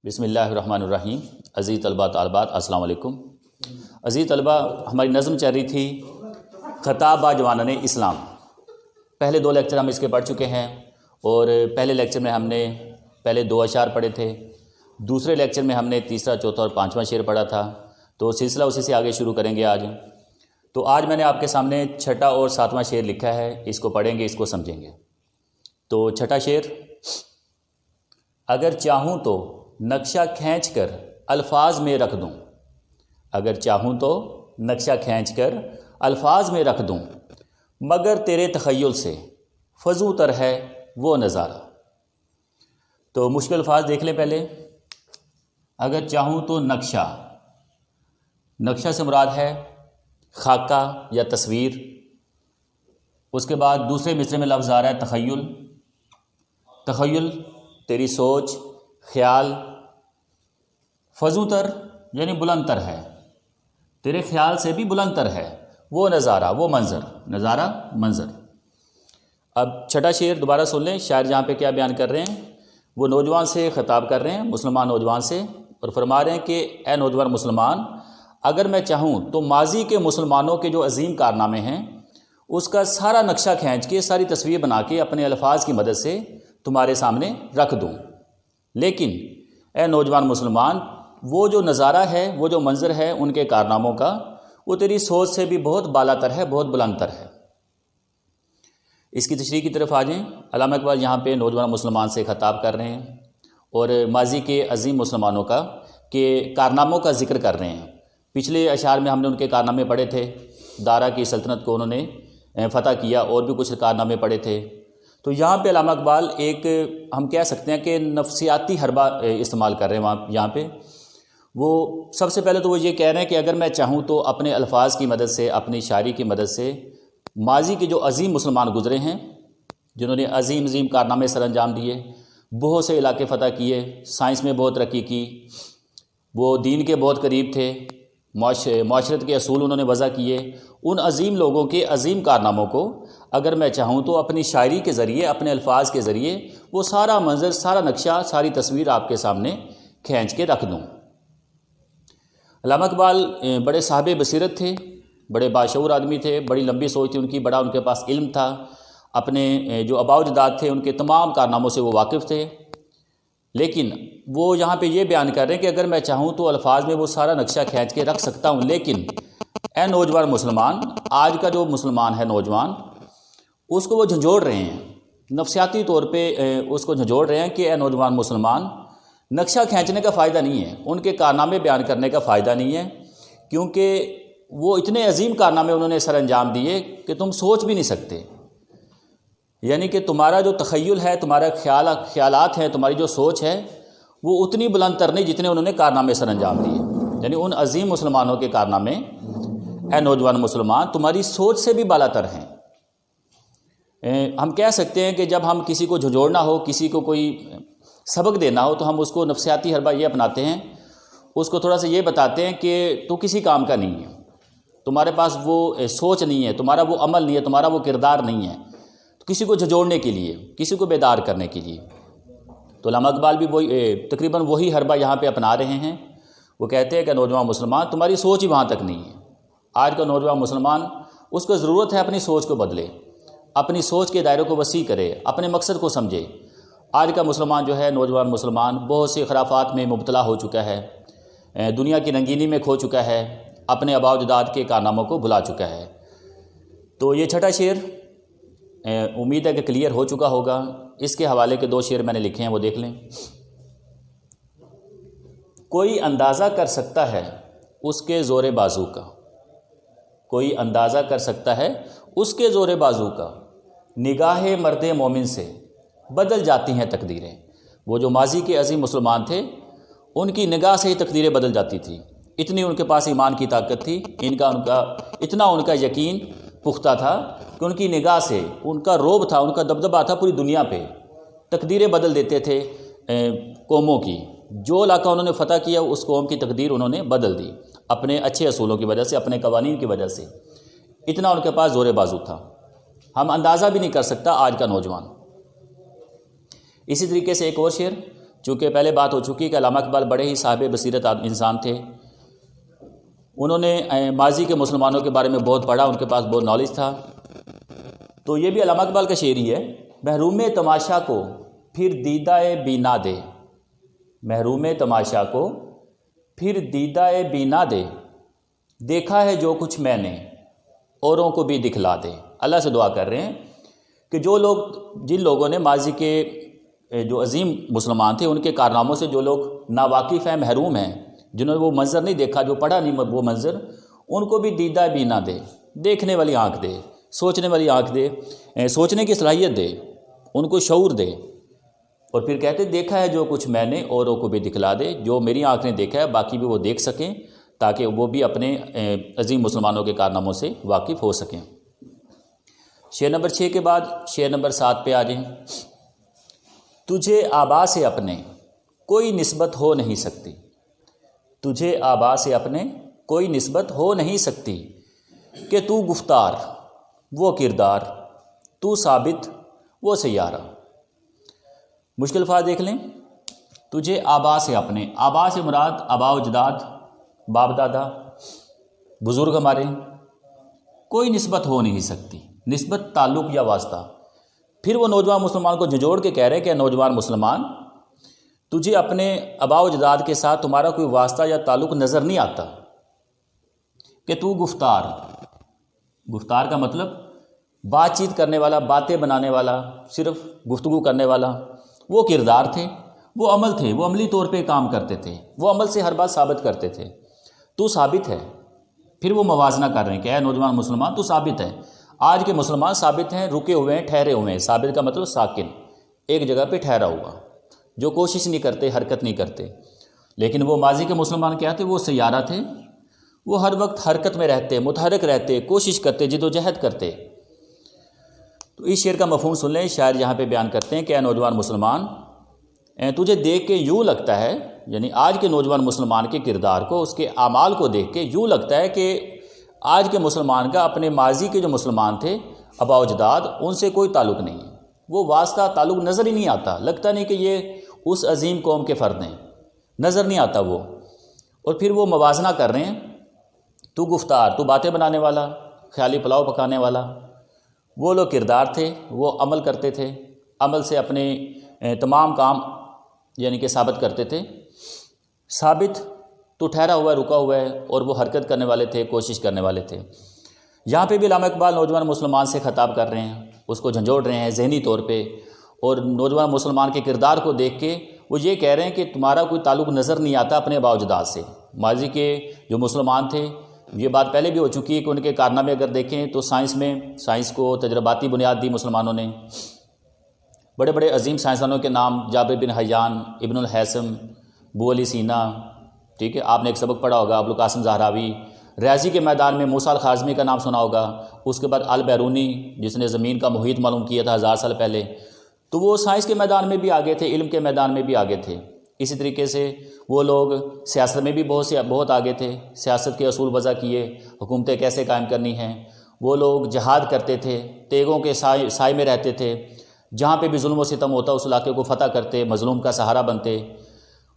بسم اللہ الرحمن الرحیم۔ عزیز طلباء طالبات السلام علیکم۔ عزیز طلباء، ہماری نظم چل رہی تھی خطاب با جوانان اسلام۔ پہلے 2 لیکچر ہم اس کے پڑھ چکے ہیں، اور پہلے لیکچر میں ہم نے پہلے 2 اشعار پڑھے تھے، دوسرے لیکچر میں ہم نے تیسرا، چوتھا اور 5واں شعر پڑھا تھا۔ تو سلسلہ اسی سے آگے شروع کریں گے آج۔ تو آج میں نے آپ کے سامنے 6واں اور 7واں شعر لکھا ہے، اس کو پڑھیں گے، اس کو سمجھیں گے۔ تو 6واں شعر: اگر چاہوں تو نقشہ کھینچ کر الفاظ میں رکھ دوں، اگر چاہوں تو نقشہ کھینچ کر الفاظ میں رکھ دوں، مگر تیرے تخیل سے فزوں تر ہے وہ نظارہ۔ تو مشکل الفاظ دیکھ لیں پہلے۔ اگر چاہوں تو نقشہ، نقشہ سے مراد ہے خاکہ یا تصویر۔ اس کے بعد دوسرے مصرعے میں لفظ آ رہا ہے تخیل، تخیل تیری سوچ، خیال۔ فزوں تر یعنی بلند تر ہے، تیرے خیال سے بھی بلند تر ہے وہ نظارہ، وہ منظر، نظارہ منظر۔ اب 6واں شعر دوبارہ سن لیں، شاعر جہاں پہ کیا بیان کر رہے ہیں، وہ نوجوان سے خطاب کر رہے ہیں، مسلمان نوجوان سے، اور فرما رہے ہیں کہ اے نوجوان مسلمان، اگر میں چاہوں تو ماضی کے مسلمانوں کے جو عظیم کارنامے ہیں اس کا سارا نقشہ کھینچ کے، ساری تصویر بنا کے اپنے الفاظ کی مدد سے تمہارے سامنے رکھ دوں، لیکن اے نوجوان مسلمان، وہ جو نظارہ ہے، وہ جو منظر ہے ان کے کارناموں کا، وہ تیری سوچ سے بھی بہت بالا تر ہے، بہت بلند تر ہے۔ اس کی تشریح کی طرف آ جائیں۔ علامہ اقبال یہاں پہ نوجوان مسلمان سے خطاب کر رہے ہیں اور ماضی کے عظیم مسلمانوں کا کے کارناموں کا ذکر کر رہے ہیں۔ پچھلے اشعار میں ہم نے ان کے کارنامے پڑھے تھے، دارا کی سلطنت کو انہوں نے فتح کیا، اور بھی کچھ کارنامے پڑھے تھے۔ تو یہاں پہ علامہ اقبال ایک ہم کہہ سکتے ہیں کہ نفسیاتی حربہ استعمال کر رہے ہیں یہاں پہ۔ وہ سب سے پہلے تو وہ یہ کہہ رہے ہیں کہ اگر میں چاہوں تو اپنے الفاظ کی مدد سے، اپنی شاعری کی مدد سے ماضی کے جو عظیم مسلمان گزرے ہیں، جنہوں نے عظیم عظیم کارنامے سر انجام دیے، بہت سے علاقے فتح کیے، سائنس میں بہت ترقی کی، وہ دین کے بہت قریب تھے، معاشرت کے اصول انہوں نے وضع کیے، ان عظیم لوگوں کے عظیم کارناموں کو اگر میں چاہوں تو اپنی شاعری کے ذریعے، اپنے الفاظ کے ذریعے وہ سارا منظر، سارا نقشہ، ساری تصویر آپ کے سامنے کھینچ کے رکھ دوں۔ علامہ اقبال بڑے صاحب بصیرت تھے، بڑے باشعور آدمی تھے، بڑی لمبی سوچ تھی ان کی، بڑا ان کے پاس علم تھا، اپنے جو آباء و اجداد تھے ان کے تمام کارناموں سے وہ واقف تھے، لیکن وہ یہاں پہ یہ بیان کر رہے ہیں کہ اگر میں چاہوں تو الفاظ میں وہ سارا نقشہ کھینچ کے رکھ سکتا ہوں، لیکن اے نوجوان مسلمان، آج کا جو مسلمان ہے نوجوان، اس کو وہ جھنجھوڑ رہے ہیں، نفسیاتی طور پہ اس کو جھنجھوڑ رہے ہیں کہ اے نوجوان مسلمان، نقشہ کھینچنے کا فائدہ نہیں ہے، ان کے کارنامے بیان کرنے کا فائدہ نہیں ہے، کیونکہ وہ اتنے عظیم کارنامے انہوں نے سر انجام دیے کہ تم سوچ بھی نہیں سکتے۔ یعنی کہ تمہارا جو تخیل ہے، تمہارا خیالات ہیں، تمہاری جو سوچ ہے، وہ اتنی بلند تر نہیں جتنے انہوں نے کارنامے سر انجام دیے۔ یعنی ان عظیم مسلمانوں کے کارنامے، اے نوجوان مسلمان، تمہاری سوچ سے بھی بالا تر ہیں۔ ہم کہہ سکتے ہیں کہ جب ہم کسی کو جھنجھوڑنا ہو، کسی کو کوئی سبق دینا ہو، تو ہم اس کو نفسیاتی حربہ یہ اپناتے ہیں، اس کو تھوڑا سا یہ بتاتے ہیں کہ تو کسی کام کا نہیں ہے، تمہارے پاس وہ سوچ نہیں ہے، تمہارا وہ عمل نہیں ہے، تمہارا وہ کردار نہیں ہے، تو کسی کو جھنجھوڑنے کے لیے، کسی کو بیدار کرنے کے لیے۔ تو علامہ اقبال بھی تقریباً وہی حربہ یہاں پہ اپنا رہے ہیں۔ وہ کہتے ہیں کہ نوجوان مسلمان، تمہاری سوچ ہی وہاں تک نہیں ہے۔ آج کا نوجوان مسلمان، اس کو ضرورت ہے اپنی سوچ کو بدلے، اپنی سوچ کے دائروں کو وسیع کرے، اپنے مقصد کو سمجھے۔ آج کا مسلمان جو ہے، نوجوان مسلمان، بہت سی خرافات میں مبتلا ہو چکا ہے، دنیا کی رنگینی میں کھو چکا ہے، اپنے آباء و اجداد کے کارناموں کو بھلا چکا ہے۔ تو یہ 6واں شعر امید ہے کہ کلیئر ہو چکا ہوگا۔ اس کے حوالے کے 2 شعر میں نے لکھے ہیں، وہ دیکھ لیں۔ کوئی اندازہ کر سکتا ہے اس کے زور بازو کا، کوئی اندازہ کر سکتا ہے اس کے زور بازو کا، نگاہ مرد مومن سے بدل جاتی ہیں تقدیریں۔ وہ جو ماضی کے عظیم مسلمان تھے، ان کی نگاہ سے ہی تقدیریں بدل جاتی تھیں، اتنی ان کے پاس ایمان کی طاقت تھی، اتنا ان کا یقین پختہ تھا کہ ان کی نگاہ سے، ان کا روب تھا، ان کا دبدبہ تھا پوری دنیا پہ، تقدیریں بدل دیتے تھے قوموں کی۔ جو علاقہ انہوں نے فتح کیا، اس قوم کی تقدیر انہوں نے بدل دی، اپنے اچھے اصولوں کی وجہ سے، اپنے قوانین کی وجہ سے، اتنا ان کے پاس زور بازو تھا۔ ہم اندازہ بھی نہیں کر سکتا آج کا نوجوان۔ اسی طریقے سے ایک اور شعر چونکہ پہلے بات ہو چکی کہ علامہ اقبال بڑے ہی صاحب بصیرت انسان تھے، انہوں نے ماضی کے مسلمانوں کے بارے میں بہت پڑھا، ان کے پاس بہت نالج تھا۔ تو یہ بھی علامہ اقبال کا شعر ہی ہے، محروم تماشا کو پھر دیدہ بینا دے، محروم تماشا کو پھر دیدہ بینا دے، دیکھا ہے جو کچھ میں نے اوروں کو بھی دکھلا دے۔ اللہ سے دعا کر رہے ہیں کہ جن لوگوں نے ماضی کے جو عظیم مسلمان تھے ان کے کارناموں سے جو لوگ ناواقف ہیں، محروم ہیں، جنہوں نے وہ منظر نہیں دیکھا، جو پڑھا نہیں وہ منظر، ان کو بھی دیدہ بینا دے، دیکھنے والی آنکھ دے، سوچنے والی آنکھ دے، سوچنے کی صلاحیت دے، ان کو شعور دے۔ اور پھر کہتے دیکھا ہے جو کچھ میں نے اوروں کو بھی دکھلا دے، جو میری آنکھ نے دیکھا ہے باقی بھی وہ دیکھ سکیں، تاکہ وہ بھی اپنے عظیم مسلمانوں کے کارناموں سے واقف ہو سکیں۔ شعر نمبر 6 کے بعد شعر نمبر 7 پہ آ جائیں۔ تجھے آبا سے اپنے کوئی نسبت ہو نہیں سکتی، تجھے آبا سے اپنے کوئی نسبت ہو نہیں سکتی، کہ تو گفتار وہ کردار، تو ثابت وہ سیارہ۔ مشکل الفاظ دیکھ لیں۔ تجھے آبا سے اپنے، آبا سے مراد آبا و اجداد، باپ دادا، بزرگ ہمارے، کوئی نسبت ہو نہیں سکتی، نسبت تعلق یا واسطہ۔ پھر وہ نوجوان مسلمان کو جھنجھوڑ کے کہہ رہے ہیں کہ نوجوان مسلمان، تجھے اپنے آبا و اجداد کے ساتھ تمہارا کوئی واسطہ یا تعلق نظر نہیں آتا، کہ تو گفتار، گفتار کا مطلب بات چیت کرنے والا، باتیں بنانے والا، صرف گفتگو کرنے والا، وہ کردار تھے، وہ عمل تھے، وہ عملی طور پہ کام کرتے تھے، وہ عمل سے ہر بات ثابت کرتے تھے، تو ثابت ہے۔ پھر وہ موازنہ کر رہے ہیں کہ اے نوجوان مسلمان تو ثابت ہے۔ آج کے مسلمان ثابت ہیں، رکے ہوئے ہیں، ٹھہرے ہوئے ہیں۔ ثابت کا مطلب ساکن، ایک جگہ پہ ٹھہرا ہوا، جو کوشش نہیں کرتے، حرکت نہیں کرتے۔ لیکن وہ ماضی کے مسلمان کیا تھے؟ وہ سیارہ تھے، وہ ہر وقت حرکت میں رہتے، متحرک رہتے، کوشش کرتے، جد و جہد کرتے۔ تو اس شعر کا مفہوم سن لیں۔ شاعر یہاں پہ بیان کرتے ہیں کہ اے نوجوان مسلمان، تجھے دیکھ کے یوں لگتا ہے، یعنی آج کے نوجوان مسلمان کے کردار کو، اس کے اعمال کو دیکھ کے یوں لگتا ہے کہ آج کے مسلمان کا اپنے ماضی کے جو مسلمان تھے، آبا و اجداد، ان سے کوئی تعلق نہیں ہے، وہ واسطہ تعلق نظر ہی نہیں آتا، لگتا نہیں کہ یہ اس عظیم قوم کے فرد ہیں، نظر نہیں آتا وہ۔ اور پھر وہ موازنہ کر رہے ہیں، تو گفتار، تو باتیں بنانے والا، خیالی پلاؤ پکانے والا، وہ لوگ کردار تھے، وہ عمل کرتے تھے، عمل سے اپنے تمام کام یعنی کہ ثابت کرتے تھے۔ ثابت تو ٹھہرا ہوا ہے، رکا ہوا ہے، اور وہ حرکت کرنے والے تھے، کوشش کرنے والے تھے۔ یہاں پہ بھی علامہ اقبال نوجوان مسلمان سے خطاب کر رہے ہیں، اس کو جھنجھوڑ رہے ہیں ذہنی طور پہ، اور نوجوان مسلمان کے کردار کو دیکھ کے وہ یہ کہہ رہے ہیں کہ تمہارا کوئی تعلق نظر نہیں آتا اپنے آبا و اجداد سے۔ ماضی کے جو مسلمان تھے، یہ بات پہلے بھی ہو چکی ہے کہ ان کے کارنامے اگر دیکھیں تو سائنس کو تجرباتی بنیاد دی مسلمانوں نے۔ بڑے بڑے عظیم سائنسدانوں کے نام، جابر بن حیان، ابن الحیثم، ابو علی سینا، ٹھیک ہے، آپ نے ایک سبق پڑھا ہوگا، ابوالقاسم زہراوی۔ ریاضی کے میدان میں موسیٰ الخوارزمی کا نام سنا ہوگا، اس کے بعد البیرونی جس نے زمین کا محیط معلوم کیا تھا 1000 سال پہلے۔ تو وہ سائنس کے میدان میں بھی آگے تھے، علم کے میدان میں بھی آگے تھے۔ اسی طریقے سے وہ لوگ سیاست میں بھی بہت آگے تھے، سیاست کے اصول وضع کیے، حکومتیں کیسے قائم کرنی ہیں۔ وہ لوگ جہاد کرتے تھے، تیغوں کے سائے میں رہتے تھے، جہاں پہ بھی ظلم و ستم ہوتا اس علاقے کو فتح کرتے، مظلوم کا سہارا بنتے۔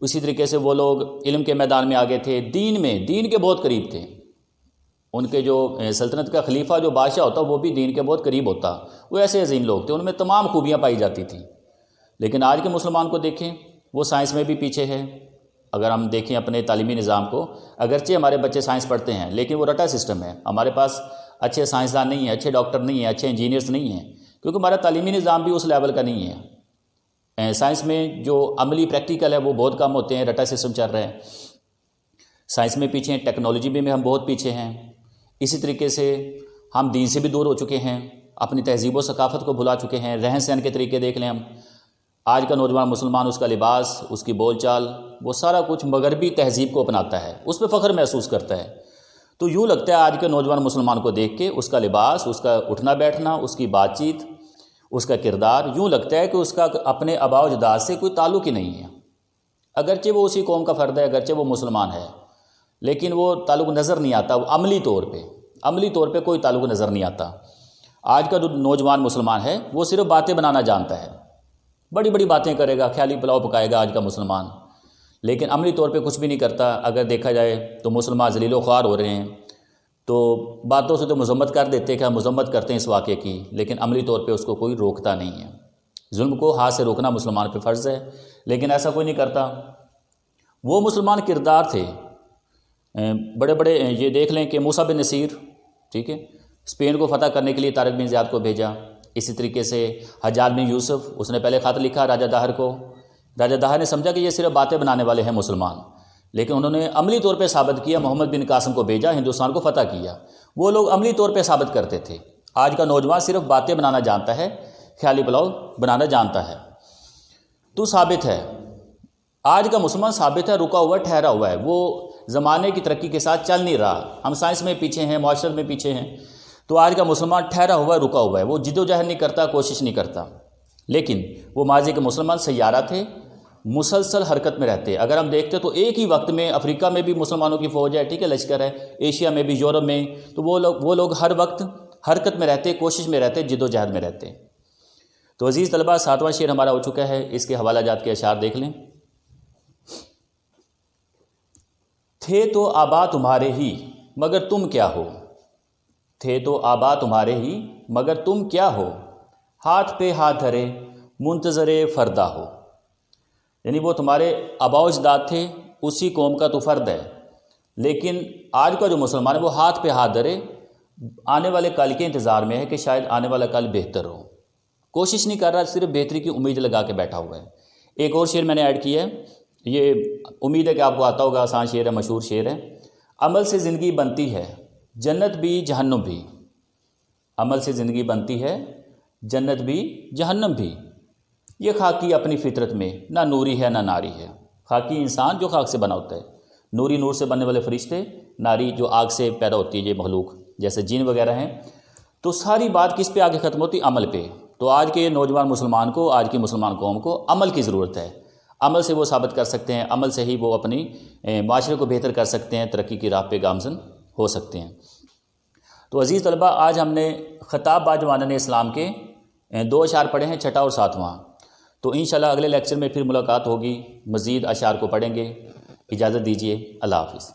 اسی طریقے سے وہ لوگ علم کے میدان میں آگے تھے، دین کے بہت قریب تھے۔ ان کے جو سلطنت کا خلیفہ، جو بادشاہ ہوتا، وہ بھی دین کے بہت قریب ہوتا۔ وہ ایسے عظیم لوگ تھے، ان میں تمام خوبیاں پائی جاتی تھیں۔ لیکن آج کے مسلمان کو دیکھیں، وہ سائنس میں بھی پیچھے ہے۔ اگر ہم دیکھیں اپنے تعلیمی نظام کو، اگرچہ ہمارے بچے سائنس پڑھتے ہیں، لیکن وہ رٹا سسٹم ہے۔ ہمارے پاس اچھے سائنسدان نہیں ہیں، اچھے ڈاکٹر نہیں ہیں، اچھے انجینئرز نہیں ہیں، کیونکہ ہمارا تعلیمی نظام بھی اس لیول کا نہیں ہے۔ سائنس میں جو عملی پریکٹیکل ہے وہ بہت کم ہوتے ہیں، رٹا سسٹم چل رہا ہے۔ سائنس میں پیچھے ہیں، ٹیکنالوجی میں ہم بہت پیچھے ہیں۔ اسی طریقے سے ہم دین سے بھی دور ہو چکے ہیں، اپنی تہذیب و ثقافت کو بھلا چکے ہیں۔ رہن سہن کے طریقے دیکھ لیں ہم، آج کا نوجوان مسلمان، اس کا لباس، اس کی بول چال، وہ سارا کچھ مغربی تہذیب کو اپناتا ہے، اس پہ فخر محسوس کرتا ہے۔ تو یوں لگتا ہے آج کے نوجوان مسلمان کو دیکھ کے، اس کا لباس، اس کا اٹھنا بیٹھنا، اس کی بات چیت، اس کا کردار، یوں لگتا ہے کہ اس کا اپنے آباء و اجداد سے کوئی تعلق ہی نہیں ہے۔ اگرچہ وہ اسی قوم کا فرد ہے، اگرچہ وہ مسلمان ہے، لیکن وہ تعلق نظر نہیں آتا۔ وہ عملی طور پہ کوئی تعلق نظر نہیں آتا۔ آج کا جو نوجوان مسلمان ہے وہ صرف باتیں بنانا جانتا ہے، بڑی بڑی باتیں کرے گا، خیالی پلاؤ پکائے گا آج کا مسلمان، لیکن عملی طور پہ کچھ بھی نہیں کرتا۔ اگر دیکھا جائے تو مسلمان ذلیل و خوار ہو رہے ہیں، تو باتوں سے تو مذمت کر دیتے کہ ہم مذمت کرتے ہیں اس واقعے کی، لیکن عملی طور پہ اس کو کوئی روکتا نہیں ہے۔ ظلم کو ہاتھ سے روکنا مسلمان پہ فرض ہے، لیکن ایسا کوئی نہیں کرتا۔ وہ مسلمان کردار تھے بڑے بڑے، یہ دیکھ لیں کہ موسیٰ بن نصیر، ٹھیک ہے، اسپین کو فتح کرنے کے لیے طارق بن زیاد کو بھیجا۔ اسی طریقے سے حجاج بن یوسف، اس نے پہلے خط لکھا راجہ داہر کو، راجہ داہر نے سمجھا کہ یہ صرف باتیں بنانے والے ہیں مسلمان، لیکن انہوں نے عملی طور پہ ثابت کیا، محمد بن قاسم کو بھیجا، ہندوستان کو فتح کیا۔ وہ لوگ عملی طور پہ ثابت کرتے تھے۔ آج کا نوجوان صرف باتیں بنانا جانتا ہے، خیالی پلاؤ بنانا جانتا ہے۔ تو ثابت ہے، آج کا مسلمان ثابت ہے، رکا ہوا ٹھہرا ہوا ہے، وہ زمانے کی ترقی کے ساتھ چل نہیں رہا۔ ہم سائنس میں پیچھے ہیں، معاشرت میں پیچھے ہیں، تو آج کا مسلمان ٹھہرا ہوا ہے، رکا ہوا ہے، وہ جد و جہد نہیں کرتا، کوشش نہیں کرتا۔ لیکن وہ ماضی کے مسلمان سیارہ تھے، مسلسل حرکت میں رہتے۔ اگر ہم دیکھتے تو ایک ہی وقت میں افریقہ میں بھی مسلمانوں کی فوج ہے، ٹھیک ہے، لشکر ہے، ایشیا میں بھی، یورپ میں، تو وہ لوگ ہر وقت حرکت میں رہتے، کوشش میں رہتے، جد و جہد میں رہتے۔ تو عزیز طلبہ، 7واں شعر ہمارا ہو چکا ہے، اس کے حوالہ جات کے اشعار دیکھ لیں۔ تھے تو آبا تمہارے ہی مگر تم کیا ہو، تھے تو آبا تمہارے ہی مگر تم کیا ہو، ہاتھ پہ ہاتھ دھرے منتظر فردا ہو۔ یعنی وہ تمہارے آباء و اجداد تھے، اسی قوم کا تو فرد ہے، لیکن آج کا جو مسلمان ہے وہ ہاتھ پہ ہاتھ دھرے آنے والے کل کے انتظار میں ہے کہ شاید آنے والا کل بہتر ہو، کوشش نہیں کر رہا، صرف بہتری کی امید لگا کے بیٹھا ہوا ہے۔ ایک اور شعر میں نے ایڈ کیا ہے، یہ امید ہے کہ آپ کو آتا ہوگا، آسان شعر ہے، مشہور شعر ہے۔ عمل سے زندگی بنتی ہے جنت بھی جہنم بھی، عمل سے زندگی بنتی ہے جنت بھی جہنم بھی، یہ خاکی اپنی فطرت میں نہ نوری ہے نہ ناری ہے۔ خاکی انسان جو خاک سے بنا ہوتا ہے، نوری نور سے بننے والے فرشتے، ناری جو آگ سے پیدا ہوتی ہے یہ مخلوق جیسے جن وغیرہ ہیں۔ تو ساری بات کس پہ آگے ختم ہوتی؟ عمل پہ۔ تو آج کے نوجوان مسلمان کو، آج کی مسلمان قوم کو عمل کی ضرورت ہے۔ عمل سے وہ ثابت کر سکتے ہیں، عمل سے ہی وہ اپنی معاشرے کو بہتر کر سکتے ہیں، ترقی کی راہ پہ گامزن ہو سکتے ہیں۔ تو عزیز طلبہ، آج ہم نے خطاب با جوانان اسلام کے 2 اشعار پڑھے ہیں، 6واں اور 7واں۔ تو انشاءاللہ اگلے لیکچر میں پھر ملاقات ہوگی، مزید اشعار کو پڑھیں گے۔ اجازت دیجیے، اللہ حافظ۔